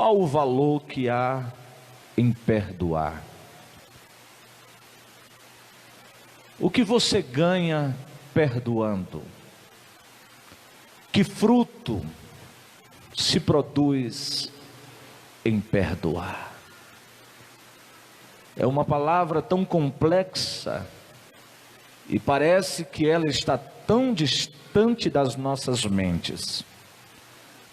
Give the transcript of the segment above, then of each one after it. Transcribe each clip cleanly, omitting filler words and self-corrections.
Qual o valor que há em perdoar? O que você ganha perdoando? Que fruto se produz em perdoar? É uma palavra tão complexa e parece que ela está tão distante das nossas mentes.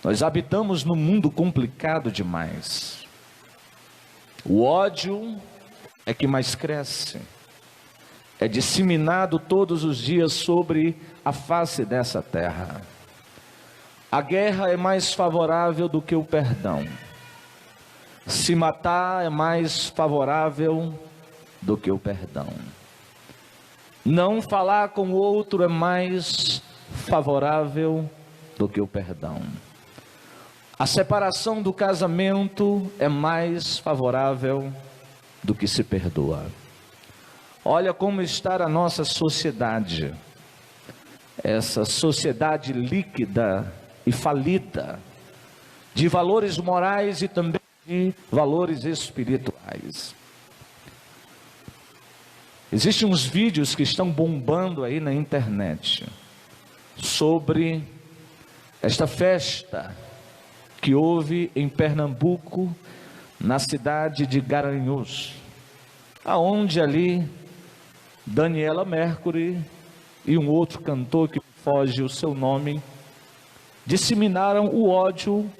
Nós habitamos num mundo complicado demais. O ódio é que mais cresce. É disseminado todos os dias sobre a face dessa terra. A guerra é mais favorável do que o perdão. Se matar é mais favorável do que o perdão. Não falar com o outro é mais favorável do que o perdão. A separação do casamento é mais favorável do que se perdoa. Olha como está a nossa sociedade. Essa sociedade líquida e falida, de valores morais e também de valores espirituais. Existem uns vídeos que estão bombando aí na internet sobre esta festa que houve em Pernambuco, na cidade de Garanhuns, aonde ali Daniela Mercury e um outro cantor que foge o seu nome, disseminaram o ódio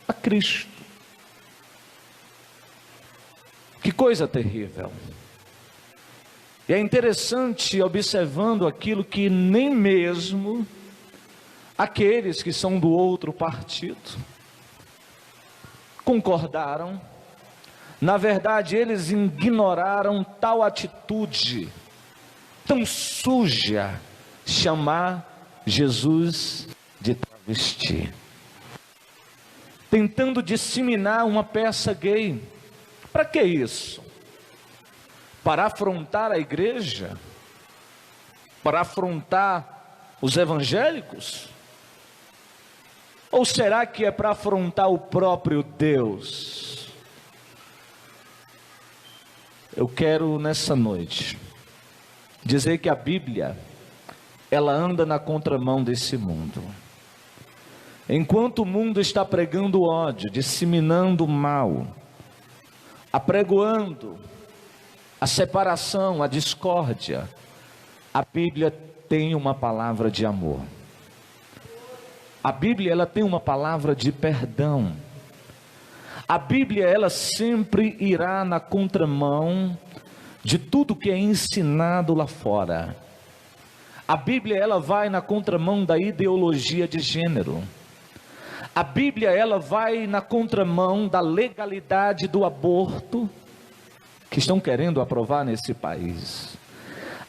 a Cristo. Que coisa terrível. E é interessante observando aquilo que nem mesmo aqueles que são do outro partido concordaram. Na verdade, eles ignoraram tal atitude tão suja, chamar Jesus de travesti, tentando disseminar uma peça gay. Para que isso? Para afrontar a igreja? Para afrontar os evangélicos? Ou será que é para afrontar o próprio Deus? Eu quero nessa noite dizer que a Bíblia, ela anda na contramão desse mundo. Enquanto o mundo está pregando ódio, disseminando o mal, apregoando a separação, a discórdia, a Bíblia tem uma palavra de amor. A Bíblia, ela tem uma palavra de perdão. A Bíblia, ela sempre irá na contramão de tudo que é ensinado lá fora. A Bíblia, ela vai na contramão da ideologia de gênero. A Bíblia, ela vai na contramão da legalidade do aborto que estão querendo aprovar nesse país.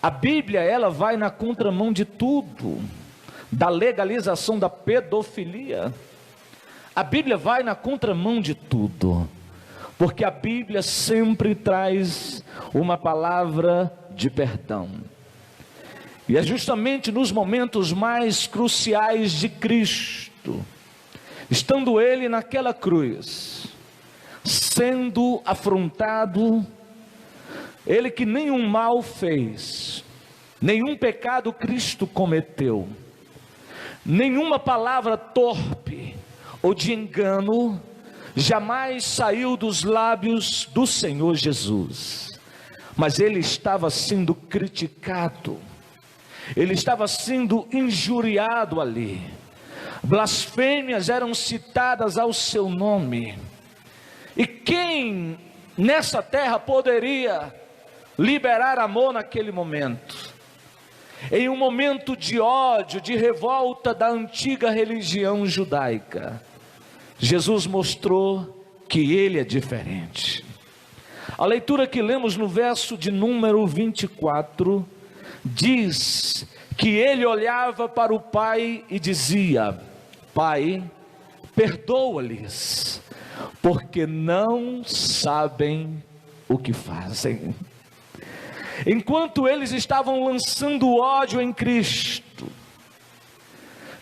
A Bíblia, ela vai na contramão de tudo, da legalização da pedofilia. A Bíblia vai na contramão de tudo, porque a Bíblia sempre traz uma palavra de perdão. E é justamente nos momentos mais cruciais de Cristo, estando Ele naquela cruz, sendo afrontado, Ele que nenhum mal fez, nenhum pecado Cristo cometeu, nenhuma palavra torpe ou de engano jamais saiu dos lábios do Senhor Jesus, mas Ele estava sendo criticado, Ele estava sendo injuriado ali, blasfêmias eram citadas ao seu nome, e quem nessa terra poderia liberar amor naquele momento? Em um momento de ódio, de revolta da antiga religião judaica, Jesus mostrou que Ele é diferente. A leitura que lemos no verso de número 24, diz que Ele olhava para o Pai e dizia: Pai, perdoa-lhes, porque não sabem o que fazem. Enquanto eles estavam lançando ódio em Cristo,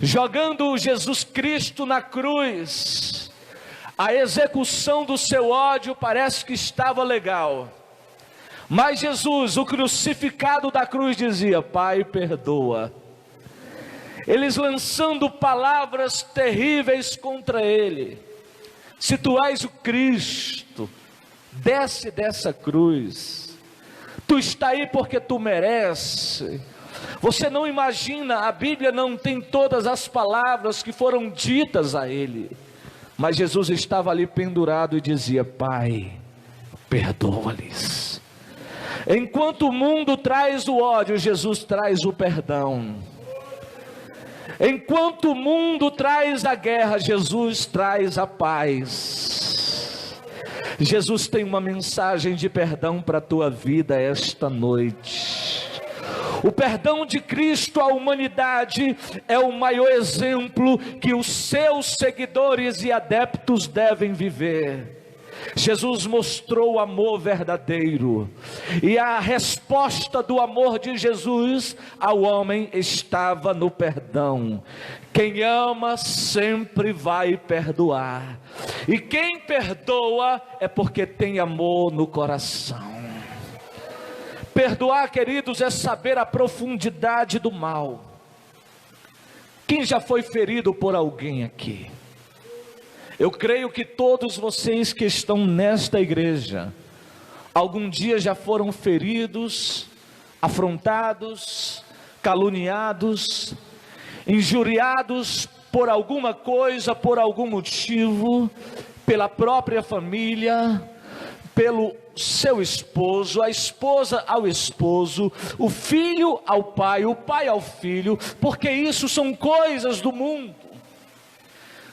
jogando Jesus Cristo na cruz, A execução do seu ódio parece que estava legal. Mas Jesus, o crucificado da cruz, dizia: Pai, perdoa. Eles lançando palavras terríveis contra ele. Se tu és o Cristo, desce dessa cruz. Tu está aí porque tu merece. Você não imagina, a Bíblia não tem todas as palavras que foram ditas a ele. Mas Jesus estava ali pendurado e dizia: Pai, perdoa-lhes. Enquanto o mundo traz o ódio, Jesus traz o perdão. Enquanto o mundo traz a guerra, Jesus traz a paz. Jesus tem uma mensagem de perdão para a tua vida esta noite. O perdão de Cristo à humanidade é o maior exemplo que os seus seguidores e adeptos devem viver. Jesus mostrou o amor verdadeiro, e a resposta do amor de Jesus ao homem estava no perdão. Quem ama sempre vai perdoar, e quem perdoa é porque tem amor no coração. Perdoar, queridos, é saber a profundidade do mal. Quem já foi ferido por alguém aqui? Eu creio que todos vocês que estão nesta igreja, algum dia já foram feridos, afrontados, caluniados, injuriados por alguma coisa, por algum motivo, pela própria família, pelo seu esposo, a esposa ao esposo, o filho ao pai, o pai ao filho, porque isso são coisas do mundo.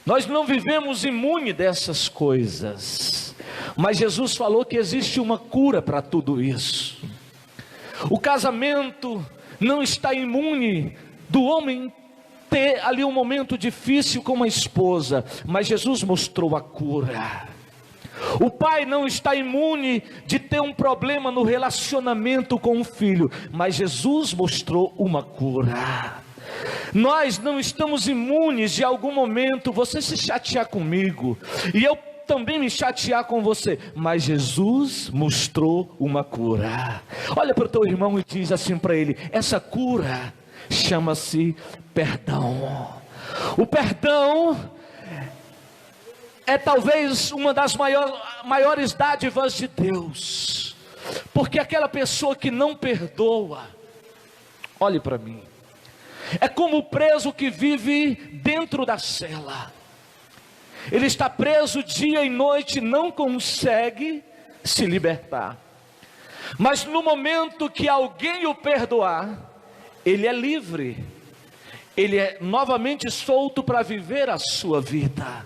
Nós não vivemos imune dessas coisas, mas Jesus falou que existe uma cura para tudo isso. O casamento não está imune do homem ter ali um momento difícil com a esposa, mas Jesus mostrou a cura. O pai não está imune de ter um problema no relacionamento com o filho, mas Jesus mostrou uma cura. Nós não estamos imunes de algum momento você se chatear comigo, e eu também me chatear com você, mas Jesus mostrou uma cura. Olha para o teu irmão e diz assim para ele: essa cura chama-se perdão. O perdão é talvez uma das maiores dádivas de Deus, porque aquela pessoa que não perdoa, olhe para mim, é como o preso que vive dentro da cela. Ele está preso dia e noite, não consegue se libertar. Mas no momento que alguém o perdoar, ele é livre. Ele é novamente solto para viver a sua vida.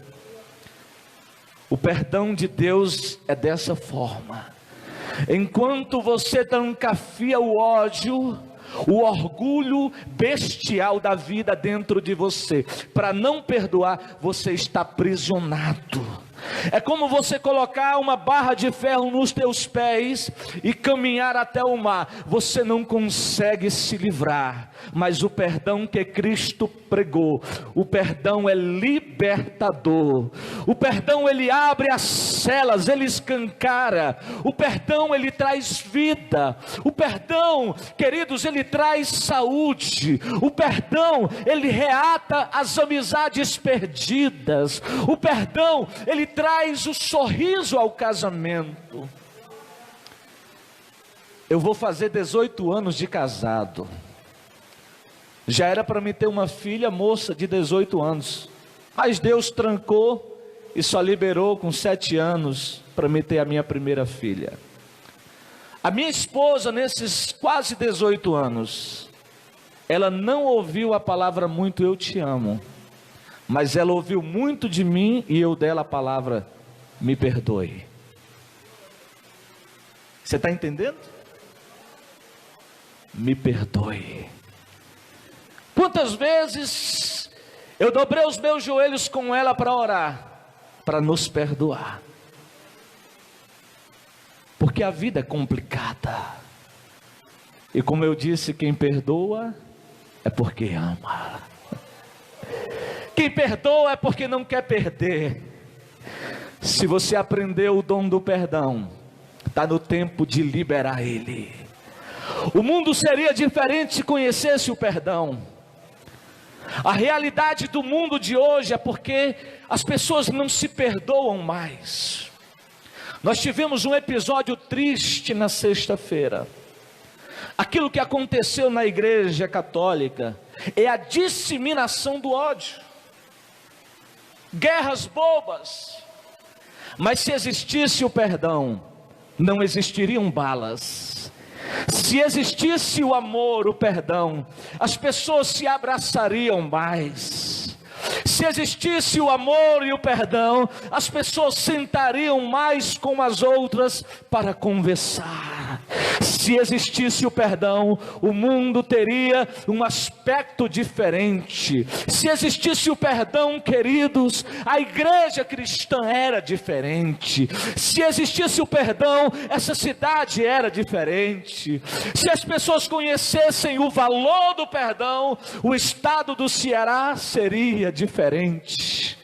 O perdão de Deus é dessa forma. Enquanto você trancafia o ódio, o orgulho bestial da vida dentro de você, para não perdoar, você está aprisionado. É como você colocar uma barra de ferro nos teus pés e caminhar até o mar. Você não consegue se livrar, mas o perdão que Cristo pregou, o perdão é libertador. O perdão ele abre as celas, ele escancara. O perdão ele traz vida. O perdão, queridos, ele traz saúde. O perdão ele reata as amizades perdidas. O perdão ele traz o sorriso ao casamento. Eu vou fazer 18 anos de casado. Já era para mim ter uma filha moça de 18 anos, mas Deus trancou e só liberou com 7 anos para mim ter a minha primeira filha. A minha esposa, nesses quase 18 anos, ela não ouviu a palavra muito eu te amo, mas ela ouviu muito de mim e eu dela a palavra me perdoe. Você está entendendo? Me perdoe. Quantas vezes eu dobrei os meus joelhos com ela para orar, para nos perdoar, porque a vida é complicada, e como eu disse, quem perdoa é porque ama. Quem perdoa é porque não quer perder. Se você aprendeu o dom do perdão, está no tempo de liberar ele. O mundo seria diferente se conhecesse o perdão. A realidade do mundo de hoje é porque as pessoas não se perdoam mais. Nós tivemos um episódio triste na sexta-feira. Aquilo que aconteceu na igreja católica é a disseminação do ódio. Guerras bobas. Mas se existisse o perdão, não existiriam balas. Se existisse o amor, o perdão, as pessoas se abraçariam mais. Se existisse o amor e o perdão, as pessoas sentariam mais com as outras para conversar. Se existisse o perdão, o mundo teria um aspecto diferente. Se existisse o perdão, queridos, a igreja cristã era diferente. Se existisse o perdão, essa cidade era diferente. Se as pessoas conhecessem o valor do perdão, o estado do Ceará seria diferente.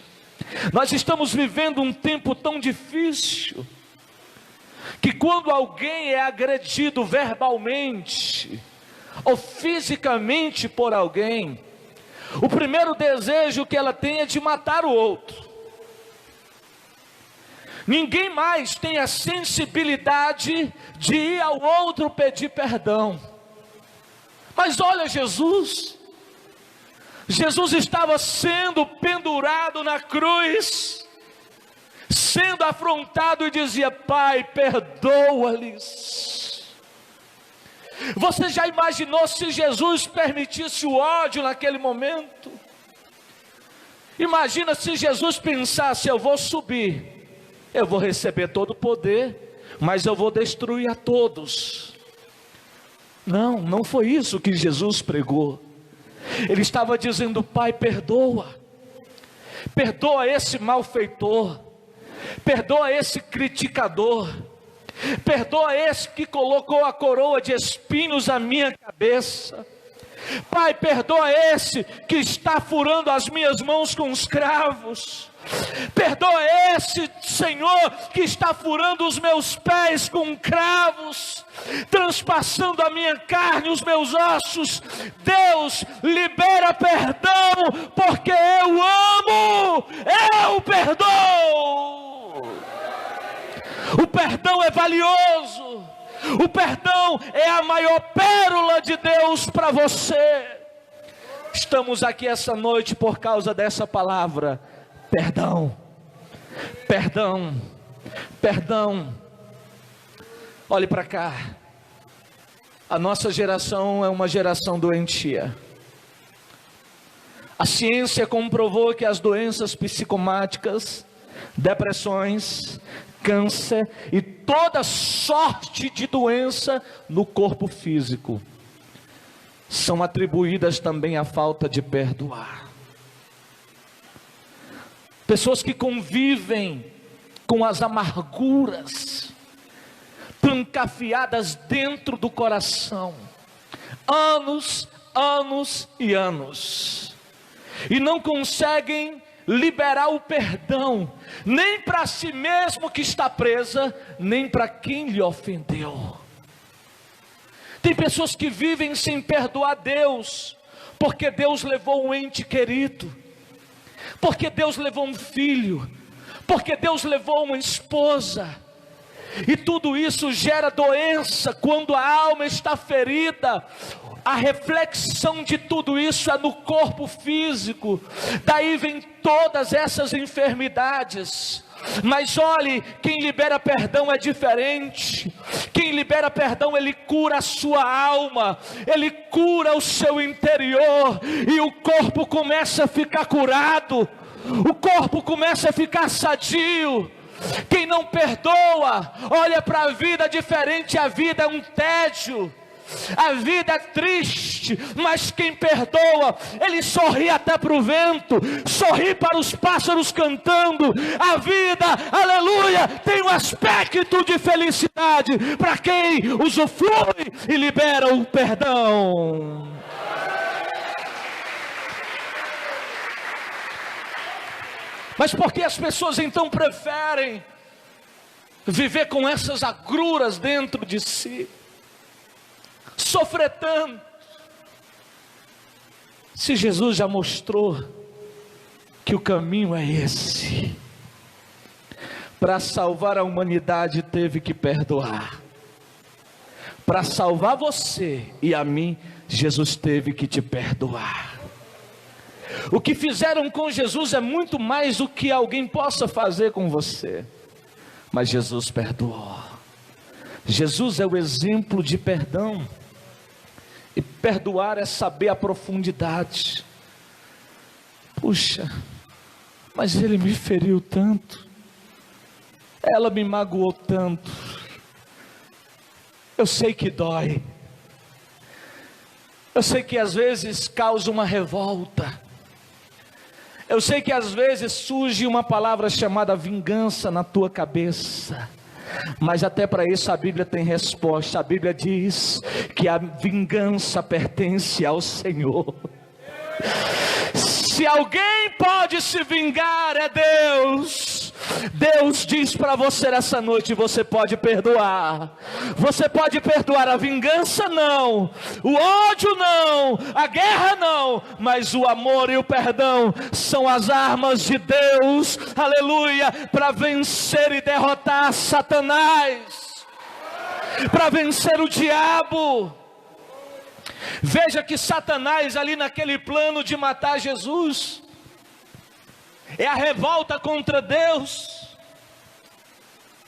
Nós estamos vivendo um tempo tão difícil, que quando alguém é agredido verbalmente ou fisicamente por alguém, o primeiro desejo que ela tem é de matar o outro. Ninguém mais tem a sensibilidade de ir ao outro pedir perdão. Mas olha Jesus estava sendo pendurado na cruz, sendo afrontado, e dizia: Pai, perdoa-lhes. Você já imaginou se Jesus permitisse o ódio naquele momento? Imagina se Jesus pensasse: eu vou subir, eu vou receber todo o poder, mas eu vou destruir a todos. Não foi isso que Jesus pregou. Ele estava dizendo: Pai, perdoa esse malfeitor, perdoa esse criticador, perdoa esse que colocou a coroa de espinhos à minha cabeça. Pai, perdoa esse que está furando as minhas mãos com os cravos. Perdoa esse, Senhor, que está furando os meus pés com cravos, transpassando a minha carne, os meus ossos. Deus, libera perdão, porque eu amo, eu perdoo. O perdão é valioso. O perdão é a maior pérola de Deus para você. Estamos aqui essa noite por causa dessa palavra. Perdão, perdão, perdão. Olhe para cá. A nossa geração é uma geração doentia. A ciência comprovou que as doenças psicomáticas, depressões, câncer e toda sorte de doença no corpo físico são atribuídas também à falta de perdoar. Pessoas que convivem com as amarguras trancafiadas dentro do coração, anos e anos, e não conseguem liberar o perdão, nem para si mesmo que está presa, nem para quem lhe ofendeu. Tem pessoas que vivem sem perdoar Deus, porque Deus levou um ente querido, porque Deus levou um filho, porque Deus levou uma esposa, e tudo isso gera doença. Quando a alma está ferida, a reflexão de tudo isso é no corpo físico, daí vem todas essas enfermidades. Mas olhe, quem libera perdão é diferente. Quem libera perdão, ele cura a sua alma, ele cura o seu interior, e o corpo começa a ficar curado, o corpo começa a ficar sadio. Quem não perdoa, olha para a vida diferente. A vida é um tédio, a vida é triste, mas quem perdoa, ele sorri até para o vento, sorri para os pássaros cantando. A vida, aleluia, tem um aspecto de felicidade para quem usufrui e libera o perdão. Mas por que as pessoas então preferem viver com essas agruras dentro de si, sofrer tanto, se Jesus já mostrou que o caminho é esse? Para salvar a humanidade teve que perdoar. Para salvar você e a mim, Jesus teve que te perdoar. O que fizeram com Jesus é muito mais do que alguém possa fazer com você. Mas Jesus perdoou. Jesus é o exemplo de perdão. E perdoar é saber a profundidade. Puxa, mas ele me feriu tanto, ela me magoou tanto. Eu sei que dói. Eu sei que às vezes causa uma revolta. Eu sei que às vezes surge uma palavra chamada vingança na tua cabeça. Mas até para isso a Bíblia tem resposta. A Bíblia diz que a vingança pertence ao Senhor. Se alguém pode se vingar, é Deus. Deus diz para você nessa noite: você pode perdoar. Você pode perdoar. A vingança não, o ódio não, a guerra não, mas o amor e o perdão são as armas de Deus, aleluia, para vencer e derrotar Satanás, para vencer o diabo. Veja que Satanás ali naquele plano de matar Jesus, é a revolta contra Deus.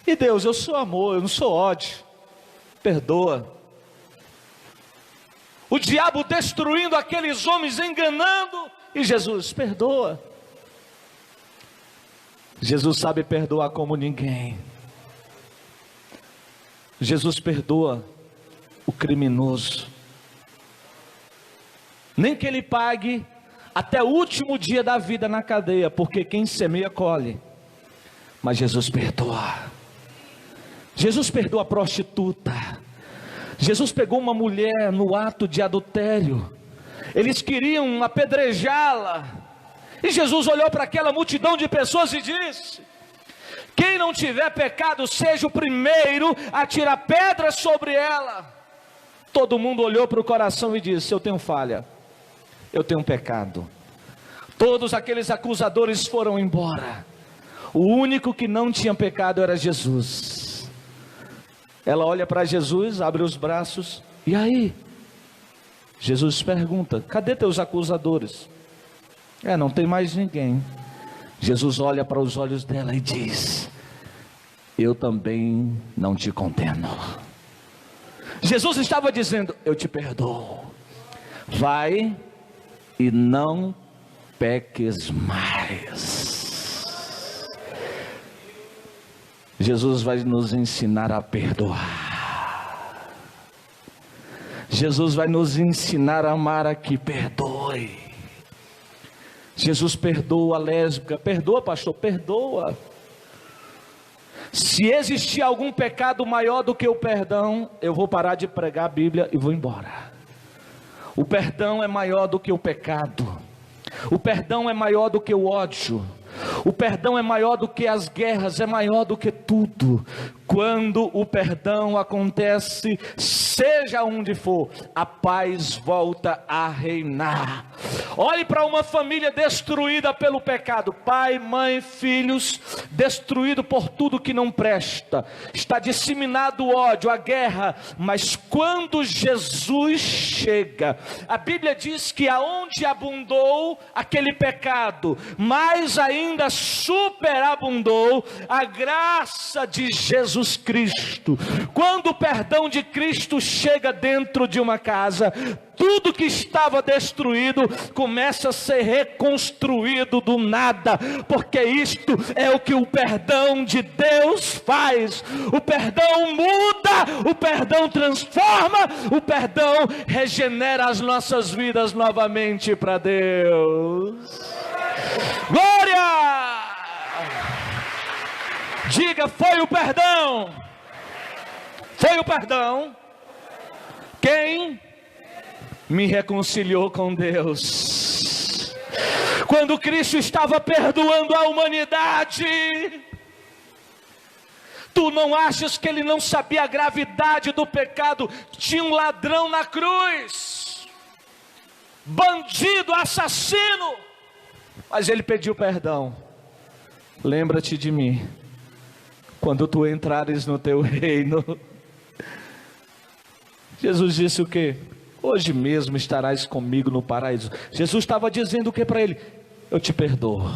E Deus: eu sou amor, eu não sou ódio, perdoa. O diabo destruindo aqueles homens, enganando, e Jesus: perdoa. Jesus sabe perdoar como ninguém. Jesus perdoa o criminoso, nem que ele pague até o último dia da vida na cadeia, porque quem semeia colhe. Mas Jesus perdoa. Jesus perdoa a prostituta. Jesus pegou uma mulher no ato de adultério, eles queriam apedrejá-la, e Jesus olhou para aquela multidão de pessoas e disse: quem não tiver pecado, seja o primeiro a tirar pedra sobre ela. Todo mundo olhou para o coração e disse: eu tenho falha, eu tenho pecado. Todos aqueles acusadores foram embora. O único que não tinha pecado era Jesus. Ela olha para Jesus, abre os braços, e aí? Jesus pergunta: cadê teus acusadores? Não tem mais ninguém. Jesus olha para os olhos dela e diz: eu também não te condeno. Jesus estava dizendo: eu te perdoo. Vai e não peques mais. Jesus vai nos ensinar a perdoar. Jesus vai nos ensinar a amar a que perdoe. Jesus perdoa a lésbica. Perdoa, pastor? Perdoa. Se existir algum pecado maior do que o perdão, eu vou parar de pregar a Bíblia e vou embora. O perdão é maior do que o pecado. O perdão é maior do que o ódio. O perdão é maior do que as guerras, é maior do que tudo. Quando o perdão acontece, seja onde for, a paz volta a reinar. Olhe para uma família destruída pelo pecado, pai, mãe, filhos, destruído por tudo que não presta, está disseminado o ódio, a guerra. Mas quando Jesus chega, a Bíblia diz que aonde abundou aquele pecado, mais ainda superabundou a graça de Jesus Cristo. Quando o perdão de Cristo chega dentro de uma casa, tudo que estava destruído começa a ser reconstruído do nada, porque isto é o que o perdão de Deus faz. O perdão muda, o perdão transforma, o perdão regenera as nossas vidas novamente para Deus. Glória! Diga: foi o perdão. Foi o perdão quem me reconciliou com Deus. Quando Cristo estava perdoando a humanidade, tu não achas que ele não sabia a gravidade do pecado? Tinha um ladrão na cruz, bandido, assassino, mas ele pediu perdão. Lembra-te de mim quando tu entrares no teu reino. Jesus disse o quê? Hoje mesmo estarás comigo no paraíso. Jesus estava dizendo o que para ele? Eu te perdoo.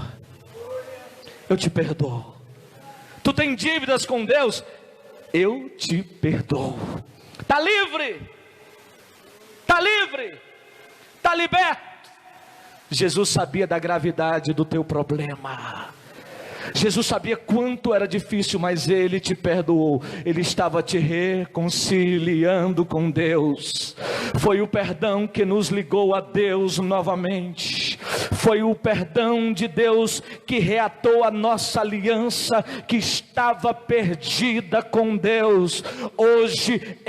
Eu te perdoo. Tu tem dívidas com Deus? Eu te perdoo. Está livre. Está livre. Está liberto. Jesus sabia da gravidade do teu problema. Jesus sabia quanto era difícil, mas ele te perdoou. Ele estava te reconciliando com Deus. Foi o perdão que nos ligou a Deus novamente. Foi o perdão de Deus que reatou a nossa aliança que estava perdida com Deus. Hoje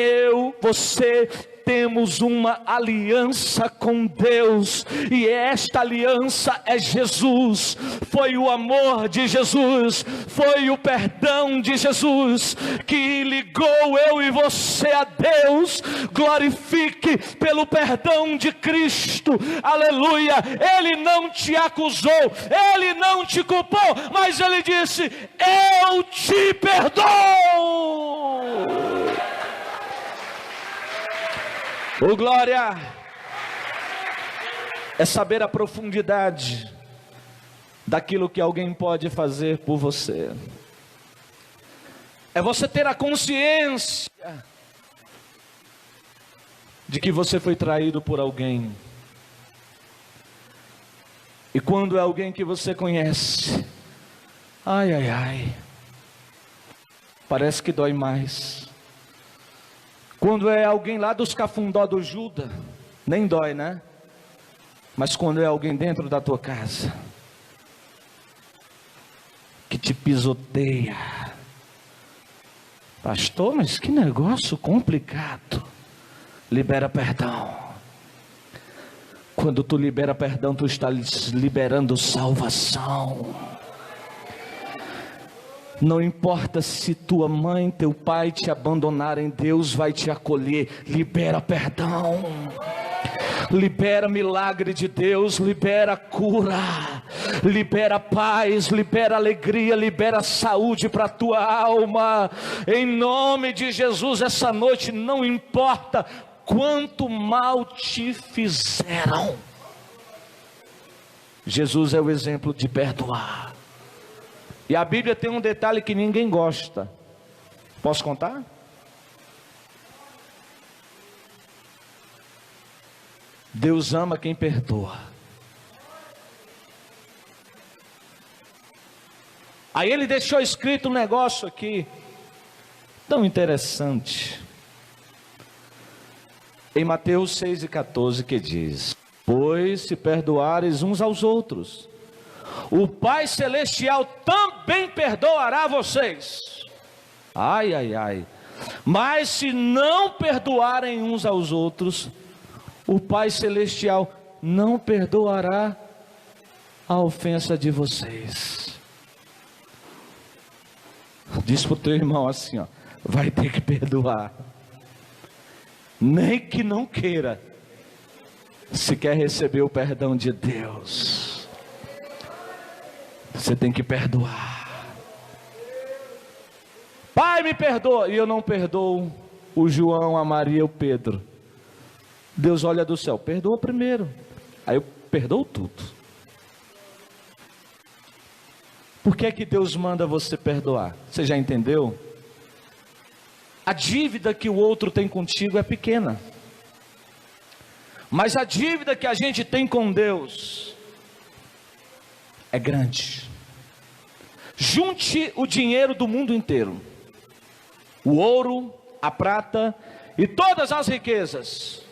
você temos uma aliança com Deus, e esta aliança é Jesus. Foi o amor de Jesus, foi o perdão de Jesus que ligou eu e você a Deus. Glorifique pelo perdão de Cristo, aleluia. Ele não te acusou, ele não te culpou, mas ele disse: eu te perdoo. Oh, glória! É saber a profundidade daquilo que alguém pode fazer por você. É você ter a consciência de que você foi traído por alguém. E quando é alguém que você conhece, ai, ai, ai, parece que dói mais. Quando é alguém lá dos cafundó do Judas, nem dói, né? Mas quando é alguém dentro da tua casa, que te pisoteia, pastor, mas que negócio complicado. Libera perdão. Quando tu libera perdão, tu está liberando salvação. Não importa se tua mãe, teu pai te abandonarem, Deus vai te acolher. Libera perdão. Libera milagre de Deus, libera cura, libera paz, libera alegria, libera saúde para a tua alma. Em nome de Jesus, essa noite, não importa quanto mal te fizeram, Jesus é o exemplo de perdoar. E a Bíblia tem um detalhe que ninguém gosta. Posso contar? Deus ama quem perdoa. Aí ele deixou escrito um negócio aqui tão interessante. Em Mateus 6:14, que diz: pois se perdoares uns aos outros, o Pai Celestial também perdoará vocês. Ai, ai, ai. Mas se não perdoarem uns aos outros, o Pai Celestial não perdoará a ofensa de vocês. Diz para o teu irmão assim, ó: vai ter que perdoar. Nem que não queira, se quer receber o perdão de Deus, você tem que perdoar. Pai, me perdoa. E eu não perdoo o João, a Maria, o Pedro. Deus olha do céu: perdoa primeiro. Aí eu perdoo tudo. Por que é que Deus manda você perdoar? Você já entendeu? A dívida que o outro tem contigo é pequena, mas a dívida que a gente tem com Deus é grande. Junte o dinheiro do mundo inteiro, o ouro, a prata e todas as riquezas,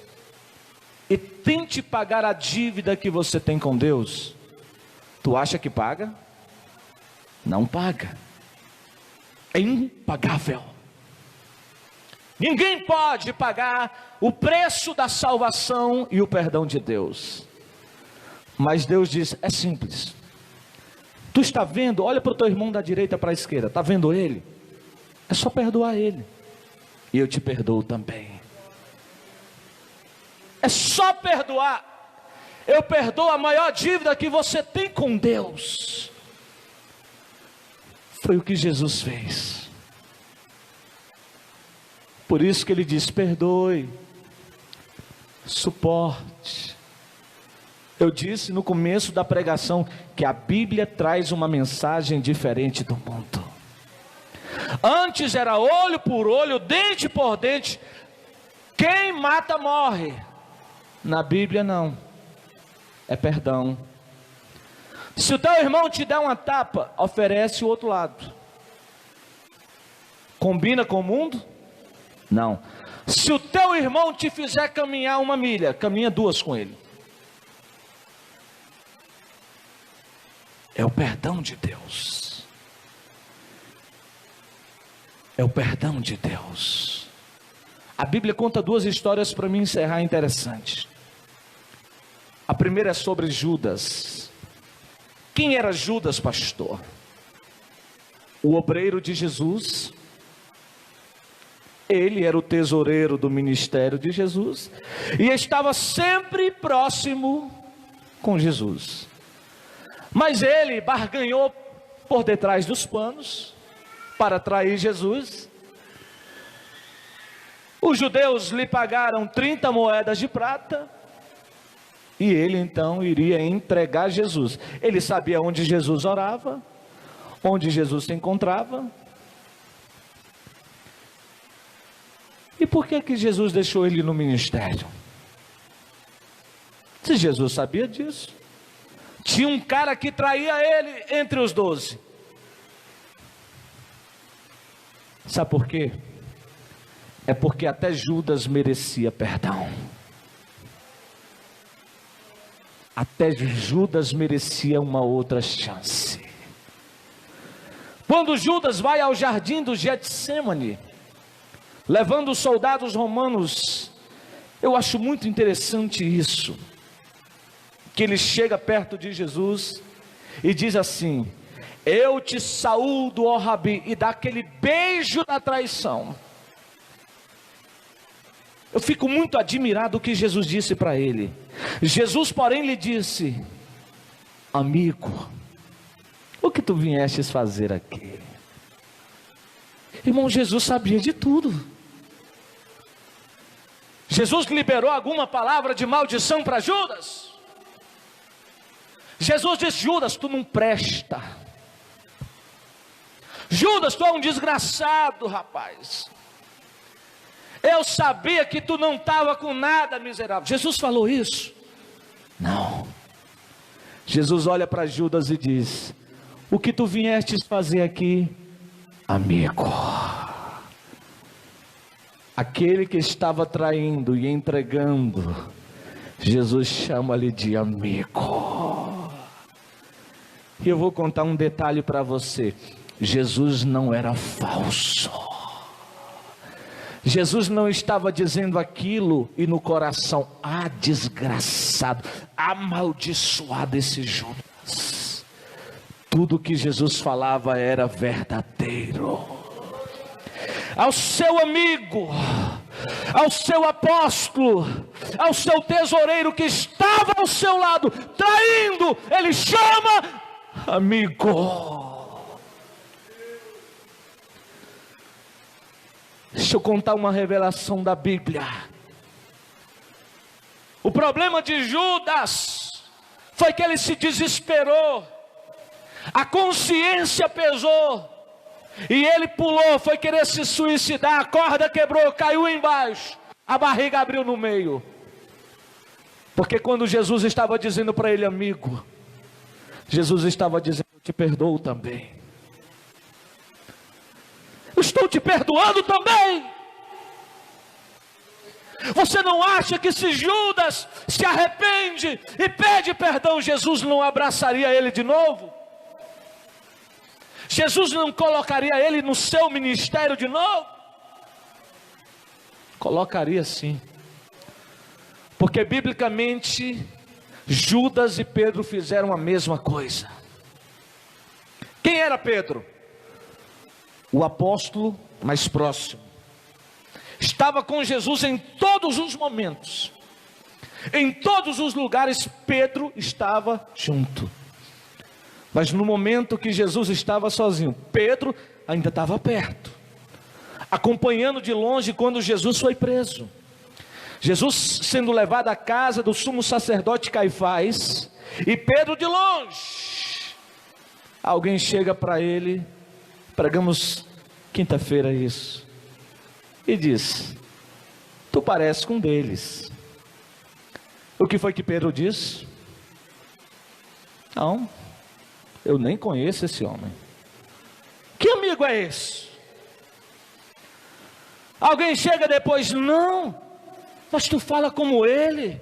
e tente pagar a dívida que você tem com Deus. Tu acha que paga? Não paga. É impagável. Ninguém pode pagar o preço da salvação e o perdão de Deus. Mas Deus diz, é simples. Tu está vendo? Olha para o teu irmão da direita para a esquerda. Está vendo ele? É só perdoar ele. E eu te perdoo também. É só perdoar. Eu perdoo a maior dívida que você tem com Deus. Foi o que Jesus fez. Por isso que ele diz, perdoe, suporte. Eu disse no começo da pregação que a Bíblia traz uma mensagem diferente do mundo. Antes era olho por olho, dente por dente. Quem mata morre. Na Bíblia não. É perdão. Se o teu irmão te der uma tapa, oferece o outro lado. Combina com o mundo? Não. Se o teu irmão te fizer caminhar 1 milha, caminha 2 com ele. É o perdão de Deus. É o perdão de Deus. A Bíblia conta 2 histórias para mim encerrar interessantes. A primeira é sobre Judas. Quem era Judas, pastor? O obreiro de Jesus. Ele era o tesoureiro do ministério de Jesus. E estava sempre próximo com Jesus. Mas ele barganhou por detrás dos panos para trair Jesus. Os judeus lhe pagaram 30 moedas de prata. E ele então iria entregar Jesus. Ele sabia onde Jesus orava, onde Jesus se encontrava. E por que que Jesus deixou ele no ministério? Se Jesus sabia disso. Tinha um cara que traía ele entre os 12. Sabe por quê? É porque até Judas merecia perdão. Até Judas merecia uma outra chance. Quando Judas vai ao jardim do Getsêmani, levando os soldados romanos, eu acho muito interessante isso, que ele chega perto de Jesus e diz assim, eu te saúdo, ó Rabi, e dá aquele beijo da traição. Eu fico muito admirado do que Jesus disse para ele. Jesus, porém, lhe disse, amigo, o que tu viestes fazer aqui? Irmão, Jesus sabia de tudo. Jesus liberou alguma palavra de maldição para Judas? Jesus disse, Judas, tu não presta. Judas, tu é um desgraçado, rapaz. Eu sabia que tu não estava com nada, miserável. Jesus falou isso? Não. Jesus olha para Judas e diz, o que tu viestes fazer aqui, amigo? Aquele que estava traindo e entregando, Jesus chama-lhe de amigo. E eu vou contar um detalhe para você. Jesus não era falso. Jesus não estava dizendo aquilo e no coração, desgraçado, amaldiçoado esse Judas. Tudo que Jesus falava era verdadeiro. Ao seu amigo, ao seu apóstolo, ao seu tesoureiro que estava ao seu lado, traindo, ele chama amigo. Deixa eu contar uma revelação da Bíblia. O problema de Judas foi que ele se desesperou, a consciência pesou, e ele pulou, foi querer se suicidar, a corda quebrou, caiu embaixo, a barriga abriu no meio. Porque quando Jesus estava dizendo para ele, amigo, Jesus estava dizendo, eu te perdoo também. Eu estou te perdoando também. Você não acha que se Judas se arrepende e pede perdão, Jesus não abraçaria ele de novo? Jesus não colocaria ele no seu ministério de novo? Colocaria sim. Porque biblicamente Judas e Pedro fizeram a mesma coisa. Quem era Pedro? O apóstolo mais próximo. Estava com Jesus em todos os momentos. Em todos os lugares Pedro estava junto. Mas no momento que Jesus estava sozinho, Pedro ainda estava perto, acompanhando de longe quando Jesus foi preso. Jesus sendo levado à casa do sumo sacerdote Caifás, e Pedro de longe. Alguém chega para ele, pregamos quinta-feira isso, e diz: tu pareces com um deles. O que foi que Pedro disse? Não, eu nem conheço esse homem. Que amigo é esse? Alguém chega depois: não, mas tu fala como ele,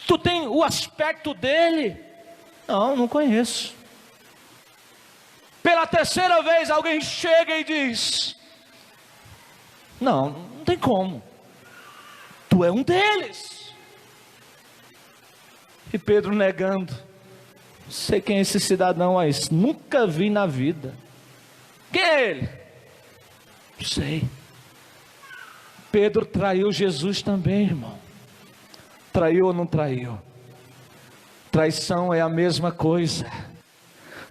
tu tem o aspecto dele. Não, não conheço. Pela terceira vez alguém chega e diz: não, não tem como, tu é um deles. E Pedro negando: não sei quem é esse cidadão aí, nunca vi na vida. Quem é ele? Não sei. Pedro traiu Jesus também, irmão. Traiu ou não traiu? Traição é a mesma coisa.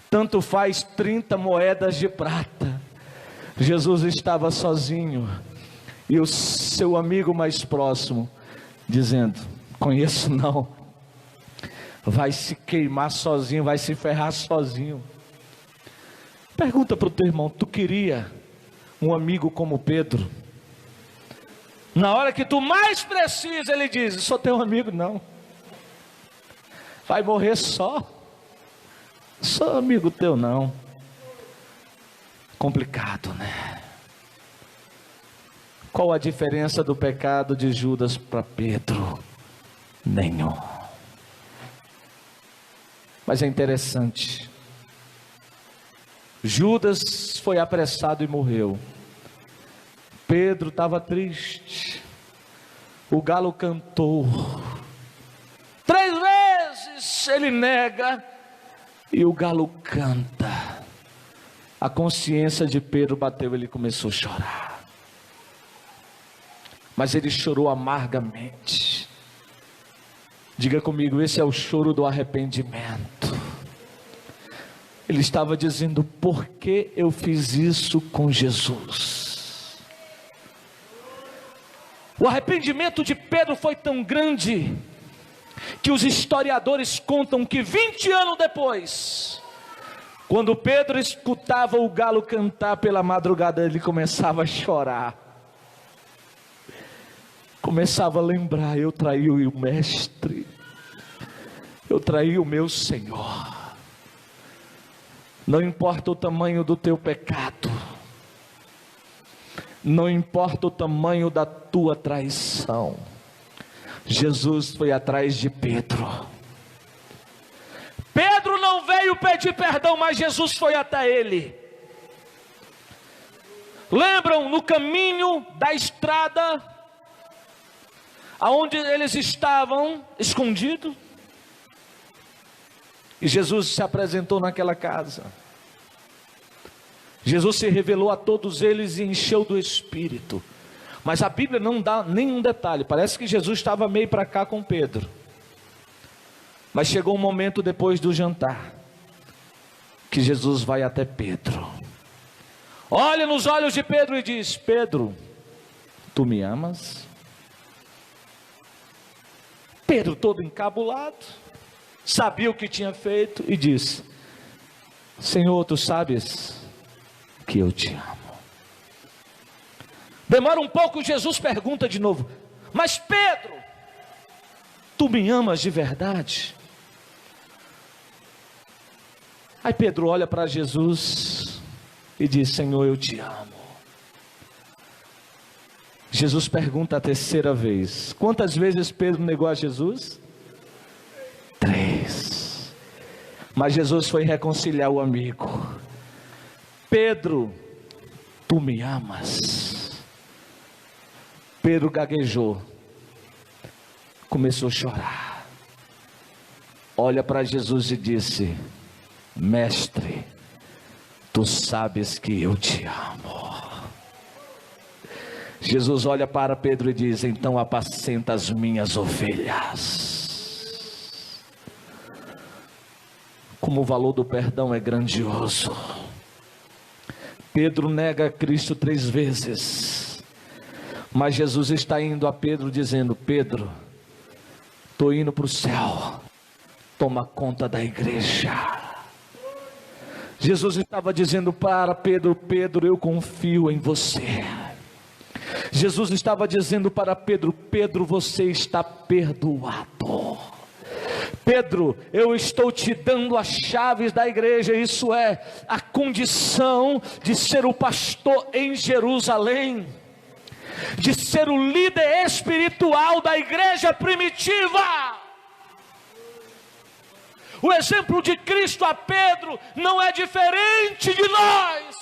Tanto faz 30 moedas de prata. Jesus estava sozinho, e o seu amigo mais próximo dizendo: conheço não. Vai se queimar sozinho, vai se ferrar sozinho. Pergunta para o teu irmão: tu queria um amigo como Pedro? Na hora que tu mais precisa, ele diz: sou teu amigo. Não, vai morrer só, sou amigo teu não. Complicado, né? Qual a diferença do pecado de Judas para Pedro? Nenhum. Mas é interessante, Judas foi apressado e morreu. Pedro estava triste. O galo cantou. 3 vezes ele nega e o galo canta. A consciência de Pedro bateu, ele começou a chorar. Mas ele chorou amargamente. Diga comigo, esse é o choro do arrependimento. Ele estava dizendo: por que eu fiz isso com Jesus? O arrependimento de Pedro foi tão grande, que os historiadores contam que 20 anos depois, quando Pedro escutava o galo cantar pela madrugada, ele começava a chorar. Começava a lembrar: eu traí o mestre, eu traí o meu Senhor. Não importa o tamanho do teu pecado, não importa o tamanho da tua traição, Jesus foi atrás de Pedro. Pedro não veio pedir perdão, mas Jesus foi até ele. Lembram no caminho da estrada, aonde eles estavam escondidos? E Jesus se apresentou naquela casa. Jesus se revelou a todos eles e encheu do Espírito. Mas a Bíblia não dá nenhum detalhe. Parece que Jesus estava meio para cá com Pedro. Mas chegou um momento depois do jantar, que Jesus vai até Pedro. Olha nos olhos de Pedro e diz: Pedro, tu me amas? Pedro, todo encabulado, sabia o que tinha feito e disse: Senhor, tu sabes que eu te amo. Demora um pouco, Jesus pergunta de novo: mas Pedro, tu me amas de verdade? Aí Pedro olha para Jesus e diz: Senhor, eu te amo. Jesus pergunta a terceira vez: quantas vezes Pedro negou a Jesus? 3. Mas Jesus foi reconciliar o amigo. Pedro, tu me amas? Pedro gaguejou, começou a chorar. olha para Jesus e disse: Mestre, tu sabes que eu te amo. Jesus olha para Pedro e diz: então apacenta as minhas ovelhas. Como o valor do perdão é grandioso. Pedro nega Cristo 3 vezes, mas Jesus está indo a Pedro dizendo: Pedro, estou indo para o céu, toma conta da igreja. Jesus estava dizendo para Pedro: Pedro, eu confio em você. Jesus estava dizendo para Pedro: Pedro, você está perdoado. Pedro, eu estou te dando as chaves da igreja, isso é, a condição de ser o pastor em Jerusalém, de ser o líder espiritual da igreja primitiva. O exemplo de Cristo a Pedro não é diferente de nós.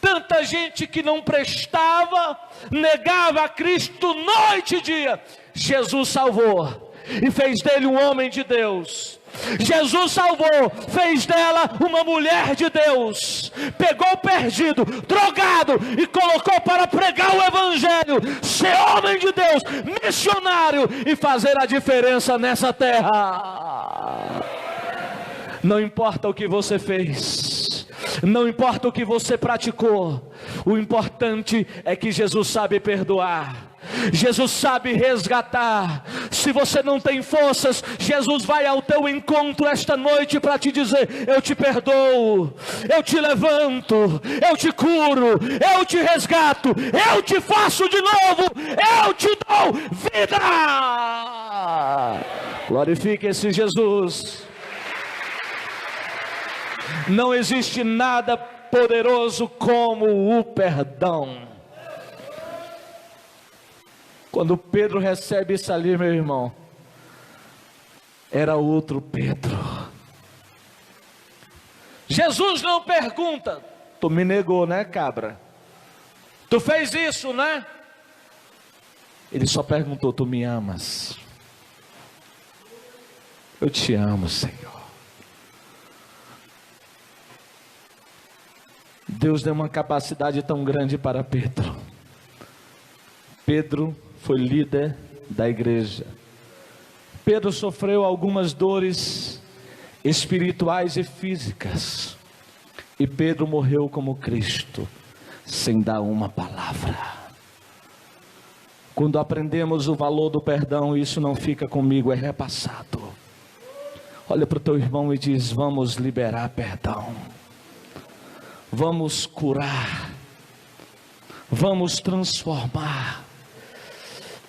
Tanta gente que não prestava, negava a Cristo noite e dia. Jesus salvou e fez dele um homem de Deus. Jesus salvou, fez dela uma mulher de Deus. Pegou o perdido, drogado e colocou para pregar o evangelho, ser homem de Deus, missionário e fazer a diferença nessa terra. Não importa o que você fez, não importa o que você praticou, o importante é que Jesus sabe perdoar. Jesus sabe resgatar. Se você não tem forças, Jesus vai ao teu encontro esta noite para te dizer: eu te perdoo, eu te levanto, eu te curo, eu te resgato, eu te faço de novo, eu te dou vida. Glorifique esse Jesus. Não existe nada poderoso como o perdão. Quando Pedro recebe isso ali, meu irmão, era outro Pedro. Jesus não pergunta: tu me negou, né, cabra? Tu fez isso, né? Ele só perguntou: tu me amas? Eu te amo, Senhor. Deus deu uma capacidade tão grande para Pedro. Pedro foi líder da igreja. Pedro sofreu algumas dores espirituais e físicas. E Pedro morreu como Cristo, sem dar uma palavra. Quando aprendemos o valor do perdão, isso não fica comigo, é repassado. Olha para o teu irmão e diz: vamos liberar perdão. Vamos curar. Vamos transformar.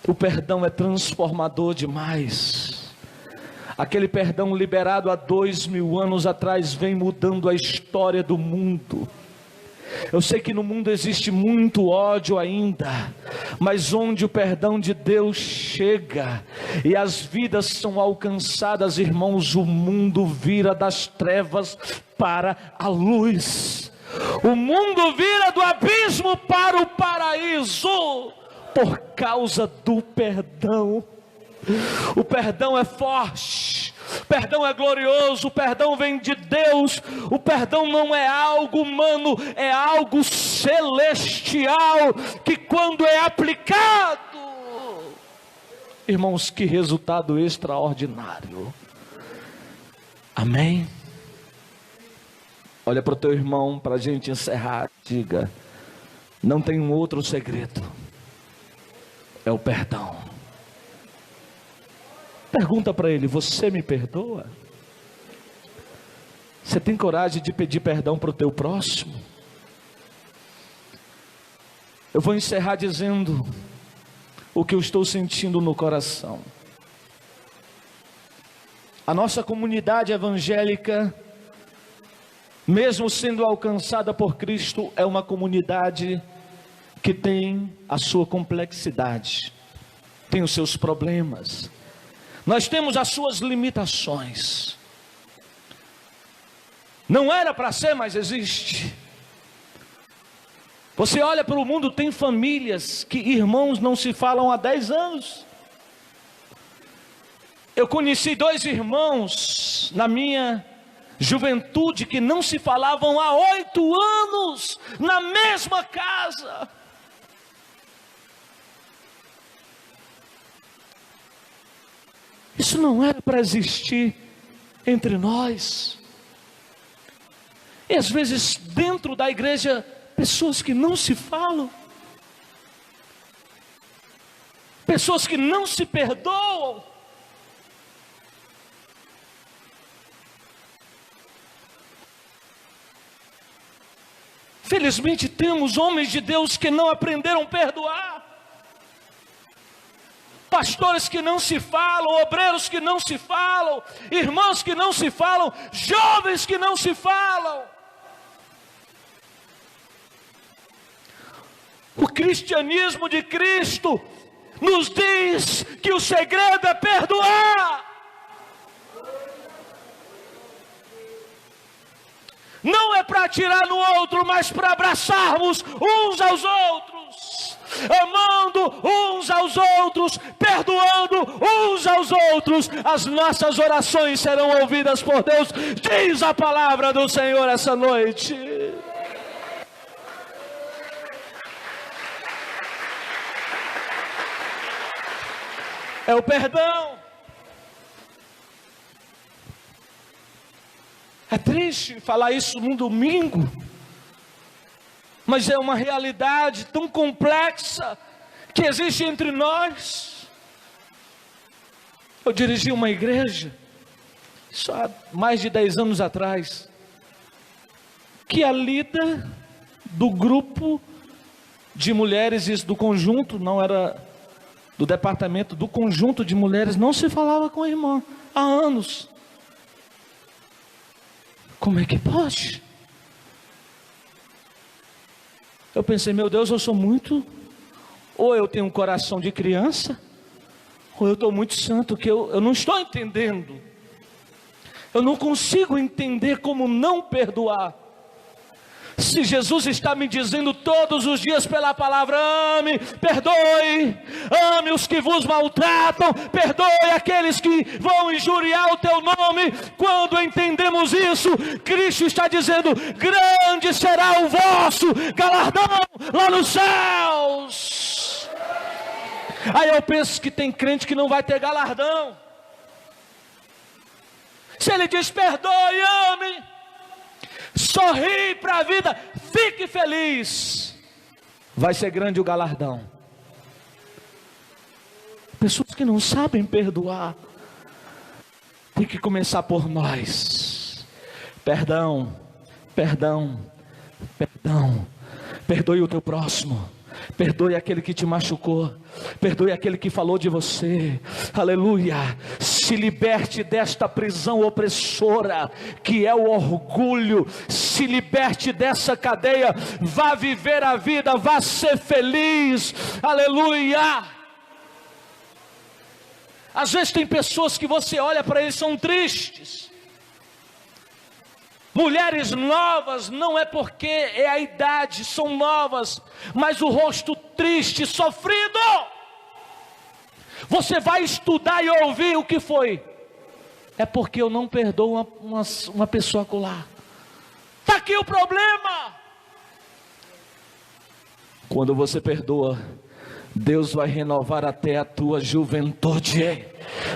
O perdão é transformador demais. Aquele perdão liberado há 2000 anos atrás vem mudando a história do mundo. Eu sei que no mundo existe muito ódio ainda, mas onde o perdão de Deus chega e as vidas são alcançadas, irmãos, o mundo vira das trevas para a luz. O mundo vira do abismo para o paraíso por causa do perdão. O perdão é forte, o perdão é glorioso, o perdão vem de Deus. O perdão não é algo humano, é algo celestial, que quando é aplicado, irmãos, que resultado extraordinário. Amém? Olha para o teu irmão, para a gente encerrar, diga: não tem um outro segredo, é o perdão. Pergunta para ele: você me perdoa? Você tem coragem de pedir perdão para o teu próximo? Eu vou encerrar dizendo o que eu estou sentindo no coração. A nossa comunidade evangélica, mesmo sendo alcançada por Cristo, é uma comunidade que tem a sua complexidade, tem os seus problemas. Nós temos as suas limitações. Não era para ser, mas existe. Você olha para o mundo, tem famílias que irmãos não se falam há 10 anos. Eu conheci dois irmãos na minha juventude que não se falavam há 8 anos na mesma casa. Isso não era para existir entre nós. E às vezes dentro da igreja, pessoas que não se falam, pessoas que não se perdoam. Felizmente temos homens de Deus que não aprenderam a perdoar, pastores que não se falam, obreiros que não se falam, irmãos que não se falam, jovens que não se falam. O cristianismo de Cristo nos diz que o segredo é perdoar. Não é para atirar no outro, mas para abraçarmos uns aos outros, amando uns aos outros, perdoando uns aos outros. As nossas orações serão ouvidas por Deus, diz a palavra do Senhor essa noite. É o perdão. É triste falar isso num domingo, mas é uma realidade tão complexa que existe entre nós. Eu dirigi uma igreja, isso há mais de 10 anos atrás, que a líder do grupo de mulheres, isso do conjunto, não era do departamento, do conjunto de mulheres, não se falava com a irmã há anos. Como é que pode? Eu pensei, meu Deus, eu sou muito, ou eu tenho um coração de criança, ou eu estou muito santo, que eu não estou entendendo. Eu não consigo entender como não perdoar. Se Jesus está me dizendo todos os dias pela palavra, ame, perdoe, ame os que vos maltratam, perdoe aqueles que vão injuriar o teu nome. Quando entendemos isso, Cristo está dizendo, grande será o vosso galardão lá nos céus. Aí eu penso que tem crente que não vai ter galardão. Se ele diz perdoe, ame, sorri para a vida, fique feliz, vai ser grande o galardão. Pessoas que não sabem perdoar, tem que começar por nós. Perdão, perdão, perdão. Perdoe o teu próximo, perdoe aquele que te machucou, perdoe aquele que falou de você. Aleluia. Se liberte desta prisão opressora que é o orgulho. Se liberte dessa cadeia. Vá viver a vida, vá ser feliz. Aleluia. Às vezes tem pessoas que você olha para eles, são tristes. Mulheres novas, não é porque é a idade, são novas, mas o rosto triste, sofrido. Você vai estudar e ouvir o que foi. É porque eu não perdoo uma pessoa acolá. Está aqui o problema. Quando você perdoa, Deus vai renovar até a tua juventude.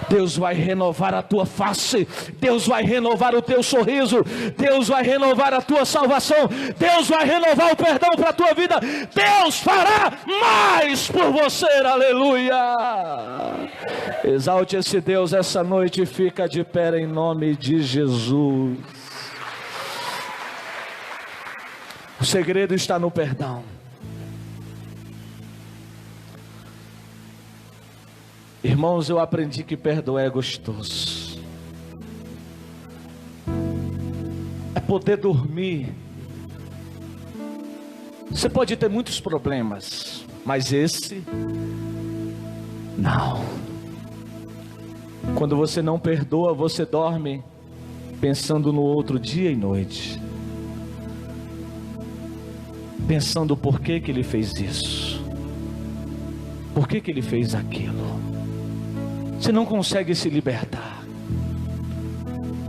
Deus vai renovar a tua face. Deus vai renovar o teu sorriso. Deus vai renovar a tua salvação. Deus vai renovar o perdão para a tua vida. Deus fará mais por você. Aleluia. Exalte esse Deus essa noite e fica de pé em nome de Jesus. O segredo está no perdão. Irmãos, eu aprendi que perdoar é gostoso. É poder dormir. Você pode ter muitos problemas, mas esse não. Quando você não perdoa, você dorme pensando no outro dia e noite, pensando por que ele fez isso, por que ele fez aquilo. Você não consegue se libertar.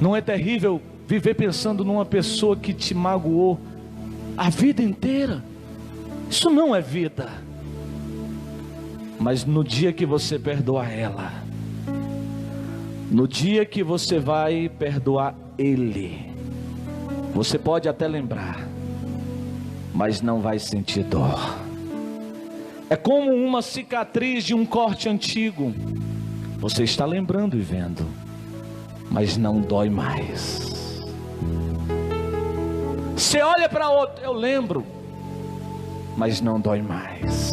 Não é terrível viver pensando numa pessoa que te magoou a vida inteira? Isso não é vida. Mas no dia que você perdoar ela, no dia que você vai perdoar ele, você pode até lembrar, mas não vai sentir dor. É como uma cicatriz de um corte antigo. Você está lembrando e vendo, mas não dói mais. Você olha para outro, eu lembro, mas não dói mais.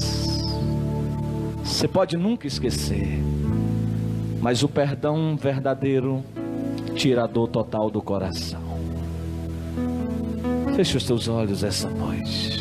Você pode nunca esquecer, mas o perdão verdadeiro tira a dor total do coração. Feche os teus olhos essa noite.